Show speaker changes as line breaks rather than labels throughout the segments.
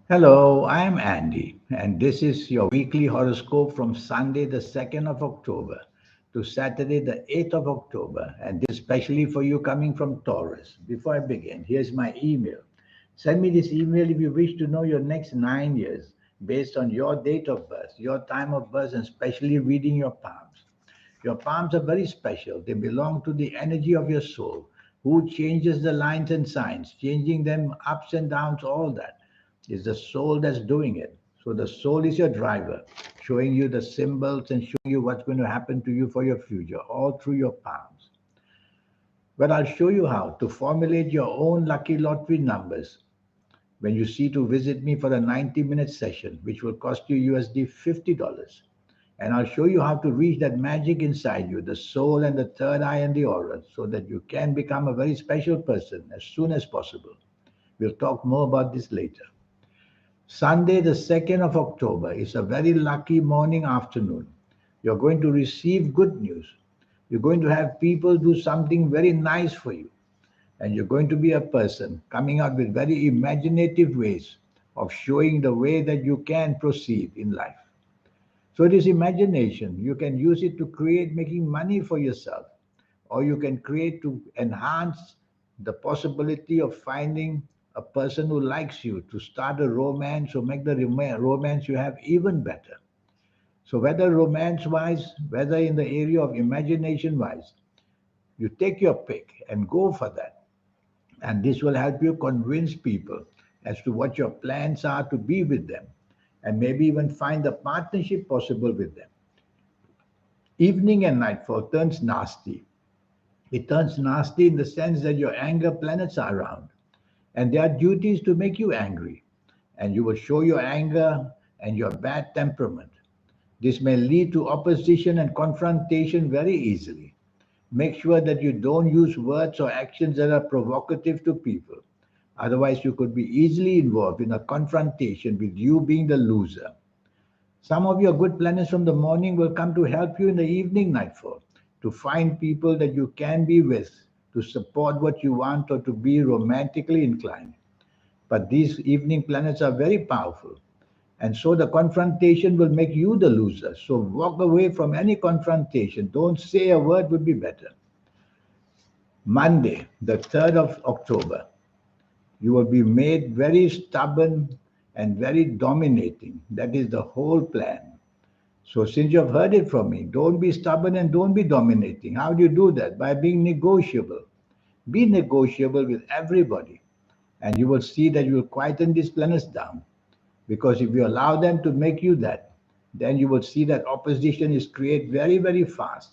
Hello, I am Andy, and this is your weekly horoscope from Sunday, the 2nd of October to Saturday, the 8th of October, and this especially for you coming from Taurus. Before I begin, here's my email. Send me this email if you wish to know your next 9 years based on your date of birth, your time of birth, and especially reading your palms. Your palms are very special. They belong to the energy of your soul, who changes the lines and signs, changing them ups and downs, all that. It's the soul that's doing it. So the soul is your driver, showing you the symbols and showing you what's going to happen to you for your future, all through your palms. But I'll show you how to formulate your own lucky lottery numbers when you see to visit me for a 90-minute session, which will cost you USD $50. And I'll show you how to reach that magic inside you, the soul and the third eye and the aura, so that you can become a very special person as soon as possible. We'll talk more about this later. Sunday, the 2nd of October, is a very lucky morning afternoon. You're going to receive good news. You're going to have people do something very nice for you. And you're going to be a person coming out with very imaginative ways of showing the way that you can proceed in life. So it is imagination. You can use it to create making money for yourself, or you can create to enhance the possibility of finding a person who likes you, to start a romance or make the romance you have even better. So whether romance wise, whether in the area of imagination wise, you take your pick and go for that. And this will help you convince people as to what your plans are to be with them, and maybe even find a partnership possible with them. Evening and nightfall turns nasty. It turns nasty in the sense that your anger planets are around, and there are duties to make you angry, and you will show your anger and your bad temperament. This may lead to opposition and confrontation very easily. Make sure that you don't use words or actions that are provocative to people. Otherwise, you could be easily involved in a confrontation with you being the loser. Some of your good planets from the morning will come to help you in the evening nightfall, to find people that you can be with, to support what you want, or to be romantically inclined. But these evening planets are very powerful. And so the confrontation will make you the loser. So walk away from any confrontation. Don't say a word would be better. Monday, the 3rd of October, you will be made very stubborn and very dominating. That is the whole plan. So, since you've heard it from me, don't be stubborn and don't be dominating. How do you do that? By being negotiable. Be negotiable with everybody, and you will see that you will quieten these planets down. Because if you allow them to make you that, then you will see that opposition is created very, very fast.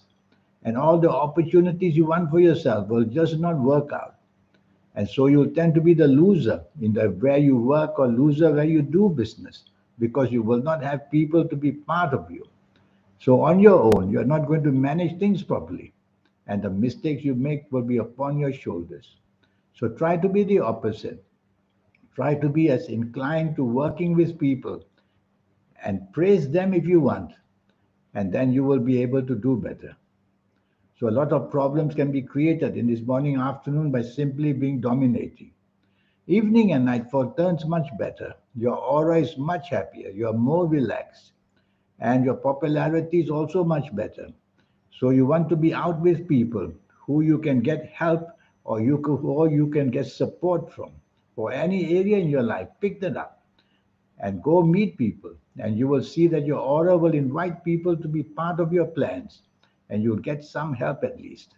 And all the opportunities you want for yourself will just not work out. And so you'll tend to be the loser in the where you work, or loser where you do business, because you will not have people to be part of you. So on your own, you're not going to manage things properly, and the mistakes you make will be upon your shoulders. So try to be the opposite. Try to be as inclined to working with people and praise them if you want, and then you will be able to do better. So a lot of problems can be created in this morning afternoon by simply being dominating. Evening and nightfall turns much better. Your aura is much happier. You are more relaxed, and your popularity is also much better. So you want to be out with people who you can get help, or you can get support from for any area in your life. Pick that up and go meet people, and you will see that your aura will invite people to be part of your plans, and you'll get some help at least.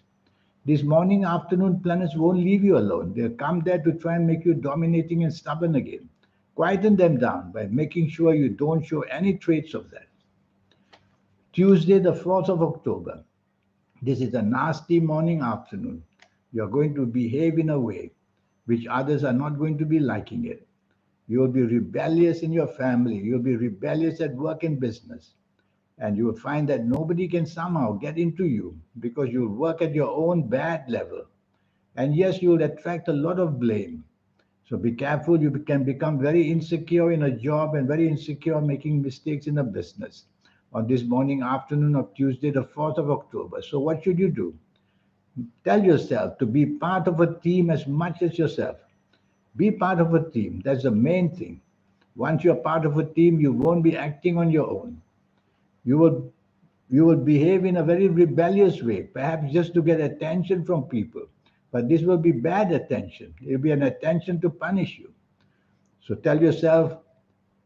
These morning, afternoon planets won't leave you alone. They'll come there to try and make you dominating and stubborn again. Quieten them down by making sure you don't show any traits of that. Tuesday, the 4th of October. This is a nasty morning, afternoon. You're going to behave in a way which others are not going to be liking it. You'll be rebellious in your family. You'll be rebellious at work and business. And you will find that nobody can somehow get into you because you'll work at your own bad level. And yes, you'll attract a lot of blame. So be careful. You can become very insecure in a job and very insecure making mistakes in a business on this morning, afternoon of Tuesday, the 4th of October. So what should you do? Tell yourself to be part of a team as much as yourself. Be part of a team. That's the main thing. Once you're part of a team, you won't be acting on your own. You will you will behave in a very rebellious way, perhaps just to get attention from people. But this will be bad attention. It will be an attention to punish you. So tell yourself,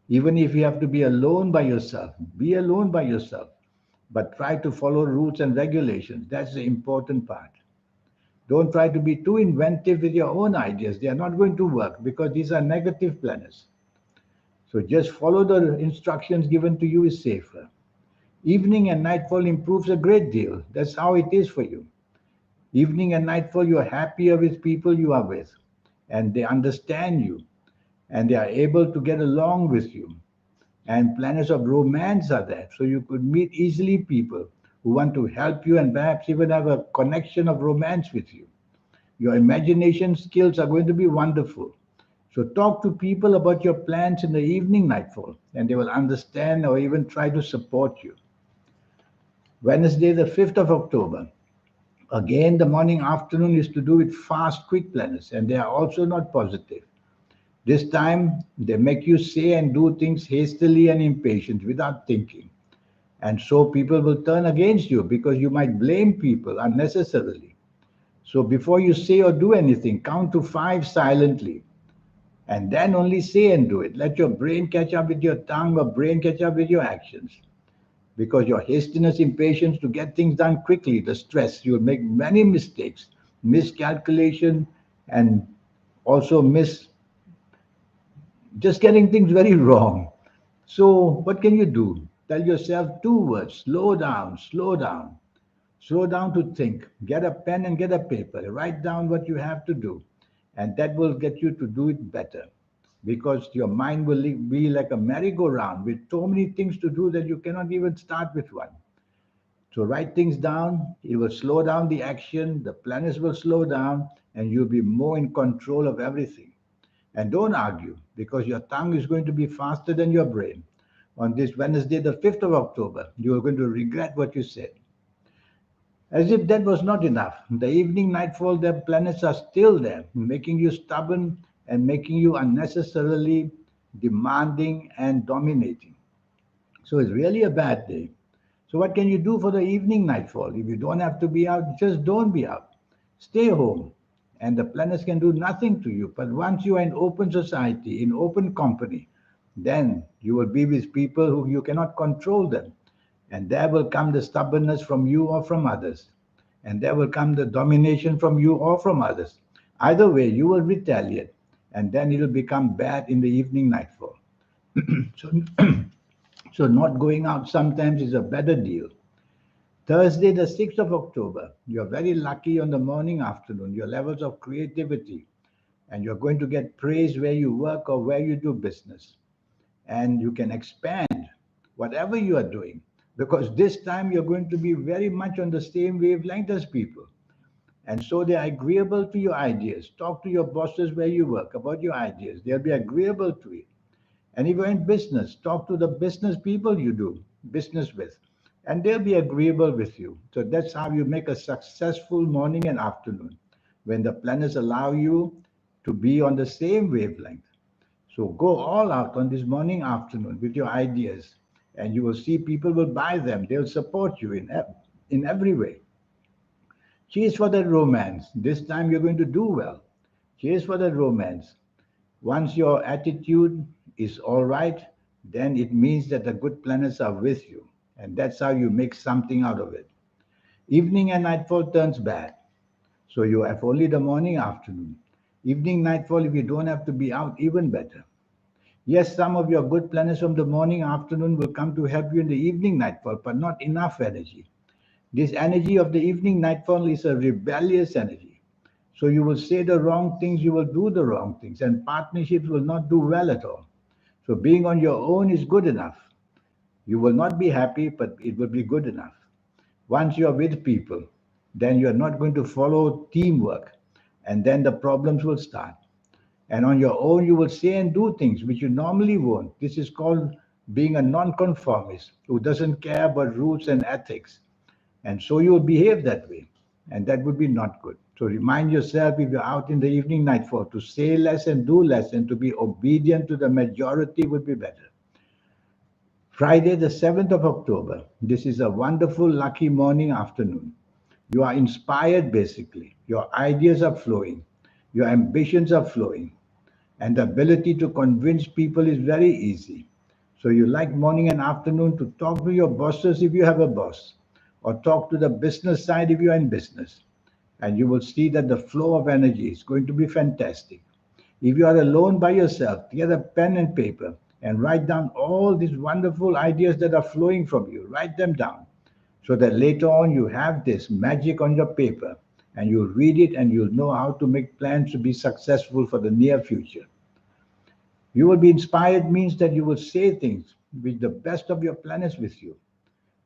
even if you have to be alone by yourself, be alone by yourself. But try to follow rules and regulations. That's the important part. Don't try to be too inventive with your own ideas. They are not going to work because these are negative planets. So just follow the instructions given to you is safer. Evening and nightfall improves a great deal. That's how it is for you. Evening and nightfall, you are happier with people you are with, and they understand you, and they are able to get along with you. And planets of romance are there, so you could meet easily people who want to help you and perhaps even have a connection of romance with you. Your imagination skills are going to be wonderful. So talk to people about your plans in the evening nightfall, and they will understand or even try to support you. Wednesday, the 5th of October. Again, the morning afternoon is to do with fast, quick planets, and they are also not positive. This time, they make you say and do things hastily and impatient without thinking. And so people will turn against you because you might blame people unnecessarily. So before you say or do anything, count to five silently and then only say and do it. Let your brain catch up with your tongue or brain catch up with your actions. Because your hastiness, impatience to get things done quickly, the stress, you'll make many mistakes, miscalculation, and also miss just getting things very wrong. So, what can you do? Tell yourself two words: slow down, slow down. Slow down to think. Get a pen and get a paper. Write down what you have to do, and that will get you to do it better. Because your mind will be like a merry-go-round with so many things to do that you cannot even start with one. So write things down. It will slow down the action. The planets will slow down, and you'll be more in control of everything. And don't argue because your tongue is going to be faster than your brain. On this Wednesday, the 5th of October, you are going to regret what you said. As if that was not enough. The evening nightfall, the planets are still there, making you stubborn and making you unnecessarily demanding and dominating. So it's really a bad day. So what can you do for the evening nightfall? If you don't have to be out, just don't be out. Stay home. And the planets can do nothing to you. But once you are in open society, in open company, then you will be with people who you cannot control them. And there will come the stubbornness from you or from others. And there will come the domination from you or from others. Either way, you will retaliate. And then it will become bad in the evening nightfall. So, so not going out sometimes is a better deal. Thursday, the 6th of October, you're very lucky on the morning afternoon. Your levels of creativity, and you're going to get praise where you work or where you do business. And you can expand whatever you are doing because this time you're going to be very much on the same wavelength as people. And so they are agreeable to your ideas. Talk to your bosses where you work about your ideas. They'll be agreeable to it. And if you're in business, talk to the business people you do business with, and they'll be agreeable with you. So that's how you make a successful morning and afternoon when the planets allow you to be on the same wavelength. So go all out on this morning, afternoon with your ideas, and you will see people will buy them. They'll support you in every way. Chase for that romance. This time you're going to do well. Chase for that romance. Once your attitude is all right, then it means that the good planets are with you. And that's how you make something out of it. Evening and nightfall turns bad. So you have only the morning, afternoon. Evening, nightfall, if you don't have to be out, even better. Yes, some of your good planets from the morning, afternoon will come to help you in the evening, nightfall, but not enough energy. This energy of the evening, nightfall is a rebellious energy. So you will say the wrong things, you will do the wrong things, and partnerships will not do well at all. So being on your own is good enough. You will not be happy, but it will be good enough. Once you are with people, then you are not going to follow teamwork, and then the problems will start. And on your own, you will say and do things which you normally won't. This is called being a nonconformist who doesn't care about rules and ethics. And so you will behave that way, and that would be not good. So remind yourself if you're out in the evening nightfall to say less and do less and to be obedient to the majority would be better. Friday, the 7th of October. This is a wonderful, lucky morning afternoon. You are inspired basically. Your ideas are flowing. Your ambitions are flowing. And the ability to convince people is very easy. So you like morning and afternoon to talk to your bosses if you have a boss, or talk to the business side if you are in business. And you will see that the flow of energy is going to be fantastic. If you are alone by yourself, get a pen and paper and write down all these wonderful ideas that are flowing from you. Write them down so that later on you have this magic on your paper and you read it and you'll know how to make plans to be successful for the near future. You will be inspired means that you will say things with the best of your planners with you.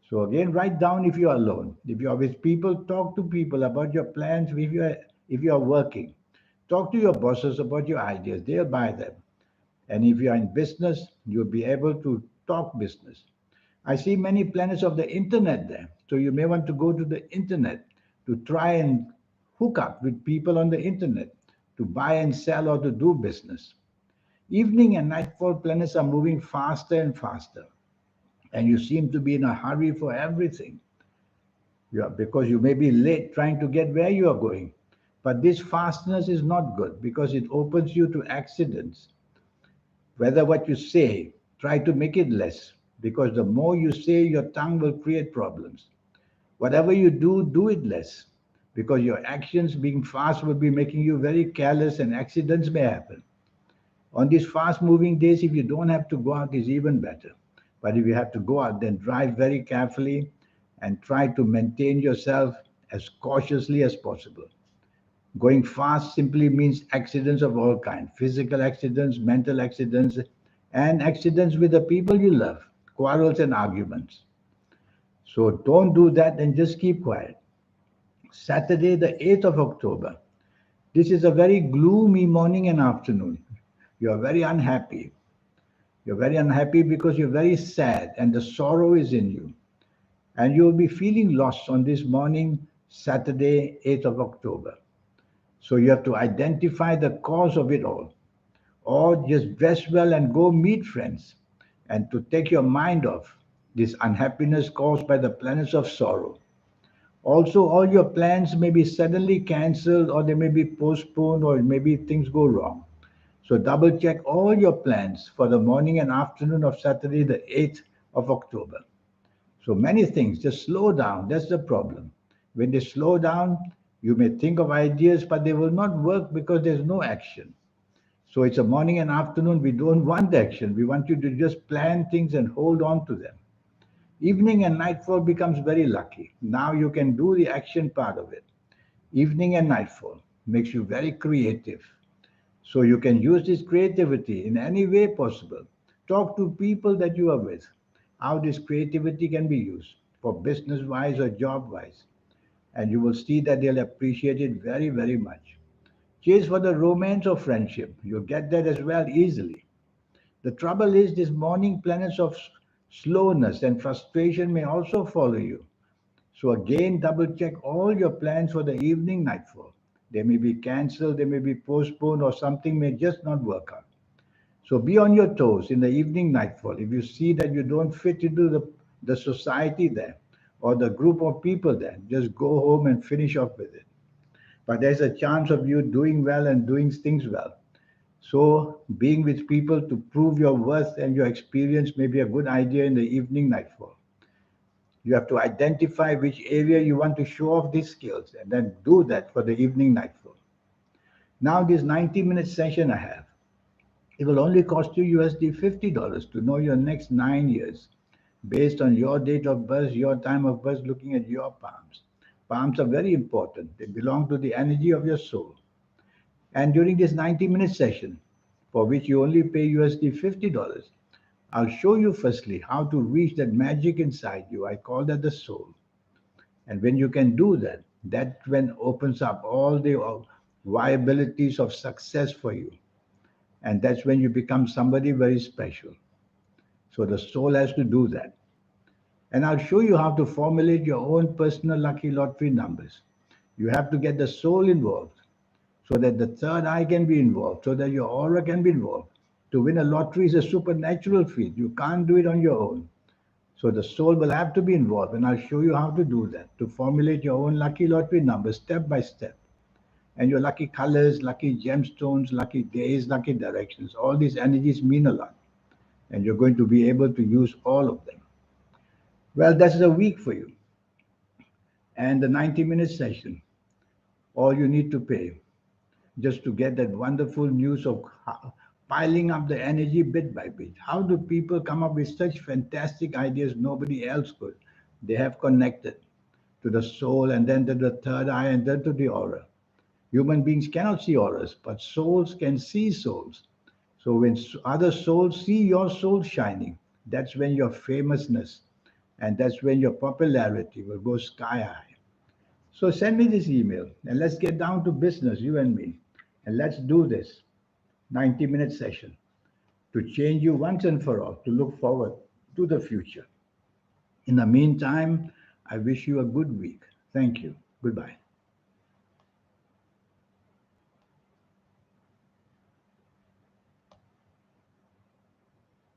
So again, write down if you are alone. If you are with people, talk to people about your plans. If you are working, talk to your bosses about your ideas. They'll buy them. And if you are in business, you'll be able to talk business. I see many planets of the internet there. So you may want to go to the internet to try and hook up with people on the internet to buy and sell or to do business. Evening and nightfall planets are moving faster and faster, and you seem to be in a hurry for everything. Because you may be late trying to get where you are going. But this fastness is not good because it opens you to accidents. Whether what you say, try to make it less because the more you say, your tongue will create problems. Whatever you do, do it less because your actions being fast will be making you very careless and accidents may happen. On these fast moving days, if you don't have to go out, is even better. But if you have to go out, then drive very carefully and try to maintain yourself as cautiously as possible. Going fast simply means accidents of all kinds, physical accidents, mental accidents, and accidents with the people you love, quarrels and arguments. So don't do that and just keep quiet. Saturday, the 8th of October. This is a very gloomy morning and afternoon. You are very unhappy. You're very unhappy because you're very sad and the sorrow is in you. And you'll be feeling lost on this morning, Saturday, 8th of October. So you have to identify the cause of it all. Or just dress well and go meet friends and to take your mind off this unhappiness caused by the planets of sorrow. Also, all your plans may be suddenly cancelled or they may be postponed or maybe things go wrong. So double check all your plans for the morning and afternoon of Saturday, the 8th of October. So many things, just slow down. That's the problem. When they slow down, you may think of ideas, but they will not work because there's no action. So it's a morning and afternoon. We don't want action. We want you to just plan things and hold on to them. Evening and nightfall becomes very lucky. Now you can do the action part of it. Evening and nightfall makes you very creative. So you can use this creativity in any way possible. Talk to people that you are with, how this creativity can be used for business wise or job wise. And you will see that they'll appreciate it very, very much. Chase for the romance of friendship. You'll get that as well easily. The trouble is, these morning planets of slowness and frustration may also follow you. So again, double check all your plans for the evening nightfall. They may be cancelled, they may be postponed, or something may just not work out. So be on your toes in the evening nightfall. If you see that you don't fit into the society there or the group of people there, just go home and finish off with it. But there's a chance of you doing well and doing things well. So being with people to prove your worth and your experience may be a good idea in the evening nightfall. You have to identify which area you want to show off these skills and then do that for the evening nightfall. Now this 90-minute session I have, it will only cost you USD $50 to know your next 9 years based on your date of birth, your time of birth, looking at your palms. Palms are very important. They belong to the energy of your soul. And during this 90-minute session, for which you only pay USD $50, I'll show you firstly how to reach that magic inside you. I call that the soul. And when you can do that, that when opens up all the viabilities of success for you. And that's when you become somebody very special. So the soul has to do that. And I'll show you how to formulate your own personal lucky lottery numbers. You have to get the soul involved so that the third eye can be involved, so that your aura can be involved. To win a lottery is a supernatural feat. You can't do it on your own. So the soul will have to be involved, and I'll show you how to do that, to formulate your own lucky lottery numbers step by step. And your lucky colors, lucky gemstones, lucky days, lucky directions. All these energies mean a lot, and you're going to be able to use all of them. Well, that's a week for you. And the 90-minute session, all you need to pay just to get that wonderful news of piling up the energy bit by bit. How do people come up with such fantastic ideas nobody else could? They have connected to the soul and then to the third eye and then to the aura. Human beings cannot see auras, but souls can see souls. So when other souls see your soul shining, that's when your famousness and that's when your popularity will go sky high. So send me this email and let's get down to business, you and me. And let's do this 90-minute session to change you once and for all, to look forward to the future. In the meantime, I wish you a good week. Thank you. Goodbye.